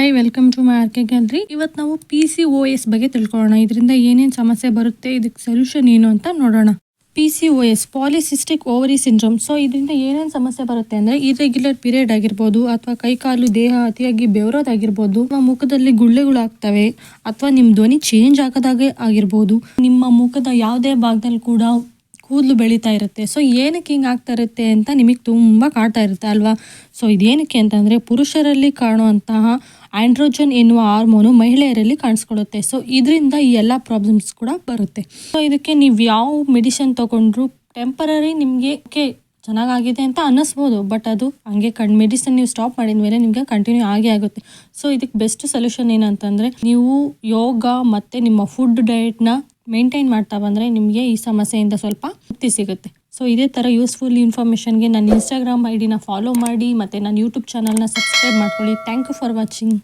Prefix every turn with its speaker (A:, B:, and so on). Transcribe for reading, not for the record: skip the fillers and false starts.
A: Hi, welcome to my RK gallery. ಇವತ್ತು ನಾವು PCOS ಬಗ್ಗೆ ತಿಳ್ಕೊಳ್ಳೋಣ. ಇದರಿಂದ ಏನೇನು ಸಮಸ್ಯೆ ಬರುತ್ತೆ, ಇದಕ್ಕೆ ಸೊಲ್ಯೂಷನ್ ಏನು ಅಂತ ನೋಡೋಣ. PCOS polycystic ovary syndrome. So ಇದರಿಂದ ಏನೇನು ಸಮಸ್ಯೆ ಬರುತ್ತೆ ಅಂದರೆ ಇರೆಗ್ಯುಲರ್ ಪೀರಿಯಡ್ ಆಗಿರ್ಬೋದು, ಅಥವಾ ಕೈಕಾಲು ದೇಹ ಅತಿಯಾಗಿ ಬೆವರೋದಾಗಿರ್ಬೋದು, ಅಥವಾ ಮುಖದಲ್ಲಿ ಗುಳ್ಳೆಗಳಾಗ್ತವೆ, ಅಥವಾ ನಿಮ್ಮ ಧ್ವನಿ ಚೇಂಜ್ ಆಗೋದಾಗೆ ಆಗಿರ್ಬೋದು, ನಿಮ್ಮ ಮುಖದ ಯಾವುದೇ ಭಾಗದಲ್ಲಿ ಕೂಡ ಕೂದಲು ಬೆಳೀತಾ ಇರುತ್ತೆ. ಸೊ ಏನಕ್ಕೆ ಹಿಂಗೆ ಆಗ್ತಾ ಇರುತ್ತೆ ಅಂತ ನಿಮಗೆ ತುಂಬ ಕಾಡ್ತಾ ಇರುತ್ತೆ ಅಲ್ವಾ. ಸೊ ಇದೇನಕ್ಕೆ ಅಂತಂದರೆ ಪುರುಷರಲ್ಲಿ ಕಾಣುವಂತಹ ಆಂಡ್ರೋಜನ್ ಎನ್ನುವ ಹಾರ್ಮೋನು ಮಹಿಳೆಯರಲ್ಲಿ ಕಾಣಿಸ್ಕೊಳ್ಳುತ್ತೆ. ಸೊ ಇದರಿಂದ ಈ ಎಲ್ಲ ಪ್ರಾಬ್ಲಮ್ಸ್ ಕೂಡ ಬರುತ್ತೆ. ಸೊ ಇದಕ್ಕೆ ನೀವು ಯಾವ ಮೆಡಿಸಿನ್ ತೊಗೊಂಡ್ರು ಟೆಂಪರರಿ ನಿಮಗೆ ಚೆನ್ನಾಗಾಗಿದೆ ಅಂತ ಅನ್ನಿಸ್ಬೋದು, ಬಟ್ ಅದು ಹಂಗೆ ಮೆಡಿಸಿನ್ ನೀವು ಸ್ಟಾಪ್ ಮಾಡಿದ ಮೇಲೆ ನಿಮಗೆ ಕಂಟಿನ್ಯೂ ಆಗೇ ಆಗುತ್ತೆ. ಸೊ ಇದಕ್ಕೆ ಬೆಸ್ಟ್ ಸೊಲ್ಯೂಷನ್ ಏನಂತಂದರೆ ನೀವು ಯೋಗ ಮತ್ತು ನಿಮ್ಮ ಫುಡ್ ಡಯಟ್ನ ಮೇಂಟೈನ್ ಮಾಡ್ತಾ ಬಂದರೆ ನಿಮಗೆ ಈ ಸಮಸ್ಯೆಯಿಂದ ಸ್ವಲ್ಪ ಮುಕ್ತಿ ಸಿಗುತ್ತೆ. ಸೊ ಇದೇ ಥರ ಯೂಸ್ಫುಲ್ ಇನ್ಫಾರ್ಮೇಷನ್ಗೆ ನನ್ನ ಇನ್ಸ್ಟಾಗ್ರಾಮ್ ID ನ ಫಾಲೋ ಮಾಡಿ ಮತ್ತು ನನ್ನ ಯೂಟ್ಯೂಬ್ ಚಾನಲ್ನ ಸಬ್ಸ್ಕ್ರೈಬ್ ಮಾಡ್ಕೊಳ್ಳಿ. Thank you for watching.